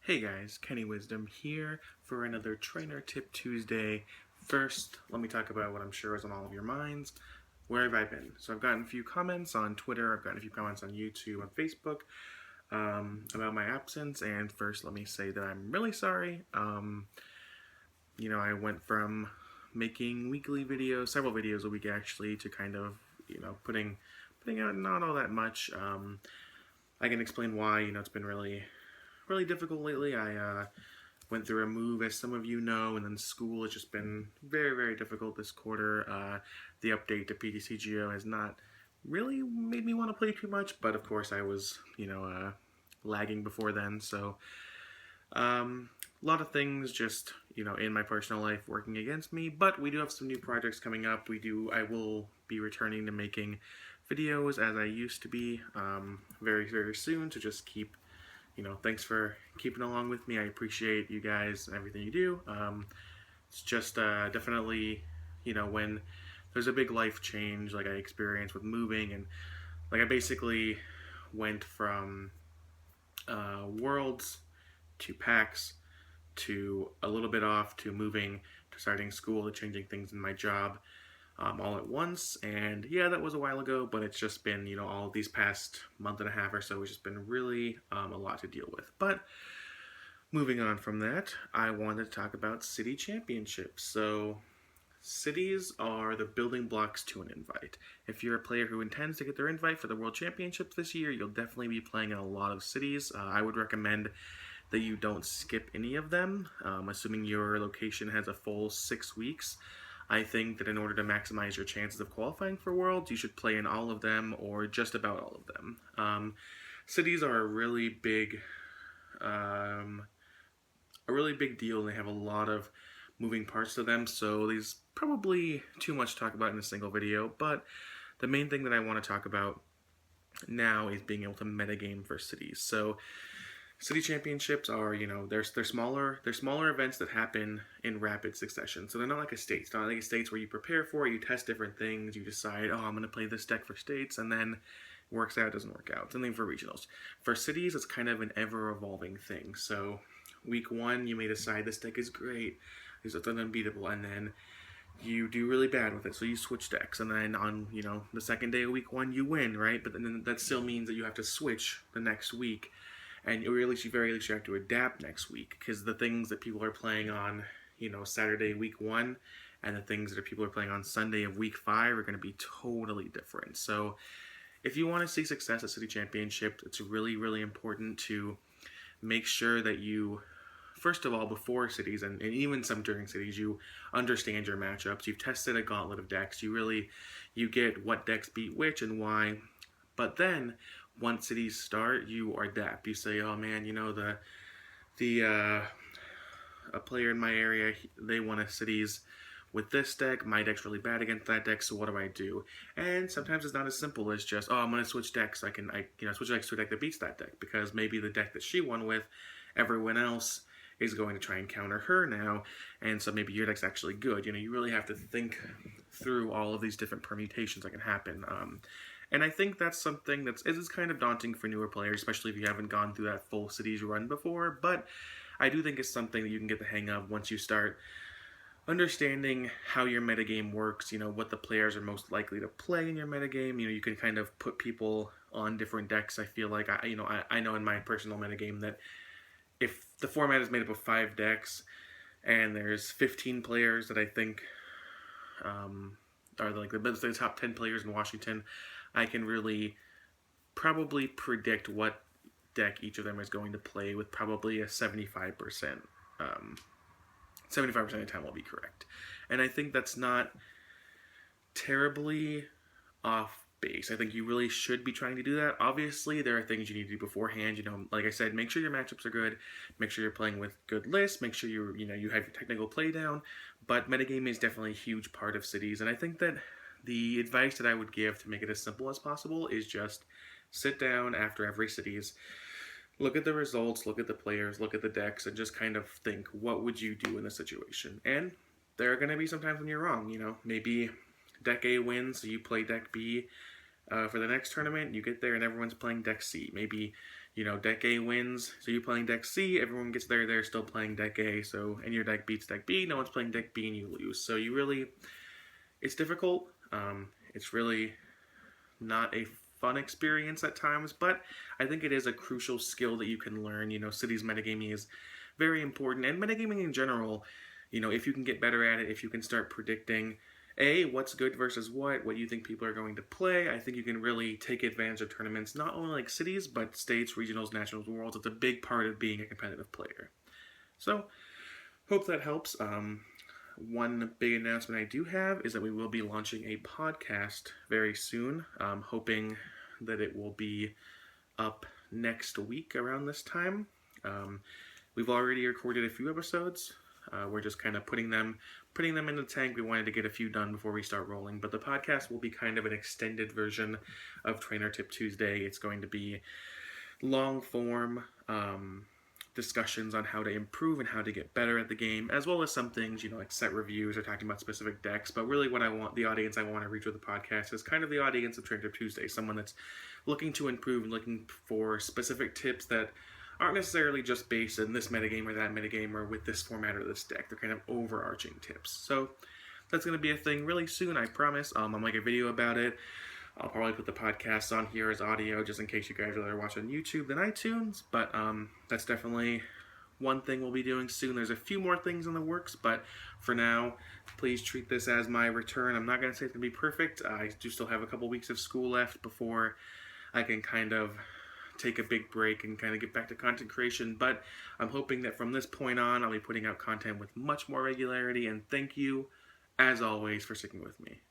Hey guys, Kenny Wisdom here for another Trainer Tip Tuesday. First, let me talk about what I'm sure is on all of your minds. Where have I been? So I've gotten a few comments on Twitter, I've gotten a few comments on YouTube and Facebook about my absence, and first let me say that I'm really sorry. I went from making weekly videos, several videos a week actually, to kind of, putting out not all that much. I can explain why, it's been really difficult lately. I went through a move, as some of you know, and then school has just been very difficult this quarter. The update to PTCGO has not really made me want to play too much, but of course I was, lagging before then, so a lot of things just, in my personal life working against me, but we do have some new projects coming up. I will be returning to making videos as I used to be very soon, so just keep thanks for keeping along with me. I appreciate you guys and everything you do. It's just definitely, when there's a big life change like I experienced with moving, and like I basically went from Worlds to PAX to a little bit off to moving to starting school to changing things in my job all at once. And yeah, that was a while ago, but it's just been, all these past month and a half or so, it's just been really a lot to deal with. But moving on from that, I wanted to talk about city championships. So cities are the building blocks to an invite. If you're a player who intends to get their invite for the World Championships this year, you'll definitely be playing in a lot of cities. I would recommend that you don't skip any of them, assuming your location has a full 6 weeks. I think that in order to maximize your chances of qualifying for Worlds, you should play in all of them or just about all of them. Cities are a really big deal, and they have a lot of moving parts to them, so there's probably too much to talk about in a single video, but the main thing that I want to talk about now is being able to metagame for cities. So city championships are, they're smaller events that happen in rapid succession. So they're not like a state. It's not like a states where you prepare for it, you test different things, you decide, oh, I'm going to play this deck for states, and then it works out, doesn't work out. Something for regionals. For cities, it's kind of an ever-evolving thing. So week one, you may decide this deck is great, it's unbeatable, and then you do really bad with it, so you switch decks, and then on, the second day of week one, you win, right? But then that still means that you have to switch the next week, and very least you have to adapt next week, because the things that people are playing on, Saturday week one, and the things that people are playing on Sunday of week 5 are going to be totally different. So if you want to see success at City Championship, it's really important to make sure that you, first of all, before cities, and even some during cities, you understand your matchups. You've tested a gauntlet of decks. You get what decks beat which and why. But then, once cities start, you adapt. You say, oh man, a player in my area, they won a cities with this deck, my deck's really bad against that deck, so what do I do? And sometimes it's not as simple as just, oh, I'm going to switch decks. I switch decks to a deck that beats that deck, because maybe the deck that she won with, everyone else is going to try and counter her now, and so maybe your deck's actually good. You really have to think through all of these different permutations that can happen. And I think that's something that is kind of daunting for newer players, especially if you haven't gone through that full cities run before, but I do think it's something that you can get the hang of once you start understanding how your metagame works, what the players are most likely to play in your metagame. You can kind of put people on different decks. I feel like, I know in my personal metagame that if the format is made up of 5 decks, and there's 15 players that I think are like the top 10 players in Washington, I can really probably predict what deck each of them is going to play with probably a 75%. 75% of the time will be correct. And I think that's not terribly off base. I think you really should be trying to do that. Obviously, there are things you need to do beforehand. Like I said, make sure your matchups are good. Make sure you're playing with good lists. Make sure you have your technical play down. But metagame is definitely a huge part of cities. And I think that the advice that I would give to make it as simple as possible is just sit down after every cities, look at the results, look at the players, look at the decks, and just kind of think, what would you do in this situation? And there are going to be some times when you're wrong. Maybe deck A wins, so you play deck B for the next tournament. You get there and everyone's playing deck C. Maybe deck A wins, so you're playing deck C, everyone gets there, they're still playing deck A, so, and your deck beats deck B, no one's playing deck B and you lose. So it's difficult. It's really not a fun experience at times, but I think it is a crucial skill that you can learn. Cities metagaming is very important, and metagaming in general, if you can get better at it, if you can start predicting what's good versus what you think people are going to play, I think you can really take advantage of tournaments, not only like cities, but states, regionals, nationals, worlds. It's a big part of being a competitive player. So, hope that helps. One big announcement I do have is that we will be launching a podcast very soon. I'm hoping that it will be up next week around this time. We've already recorded a few episodes. We're just kind of putting them in the tank. We wanted to get a few done before we start rolling. But the podcast will be kind of an extended version of Trainer Tip Tuesday. It's going to be long form discussions on how to improve and how to get better at the game, as well as some things, like set reviews or talking about specific decks. But really what the audience I want to reach with the podcast is kind of the audience of Trainer Tip Tuesday, someone that's looking to improve and looking for specific tips that aren't necessarily just based in this metagame or that metagame or with this format or this deck. They're kind of overarching tips. So that's going to be a thing really soon, I promise. I'll make a video about it. I'll probably put the podcast on here as audio just in case you guys would rather watch on YouTube than iTunes. But that's definitely one thing we'll be doing soon. There's a few more things in the works, but for now, please treat this as my return. I'm not going to say it's going to be perfect. I do still have a couple weeks of school left before I can kind of take a big break and kind of get back to content creation, but I'm hoping that from this point on I'll be putting out content with much more regularity, and thank you as always for sticking with me.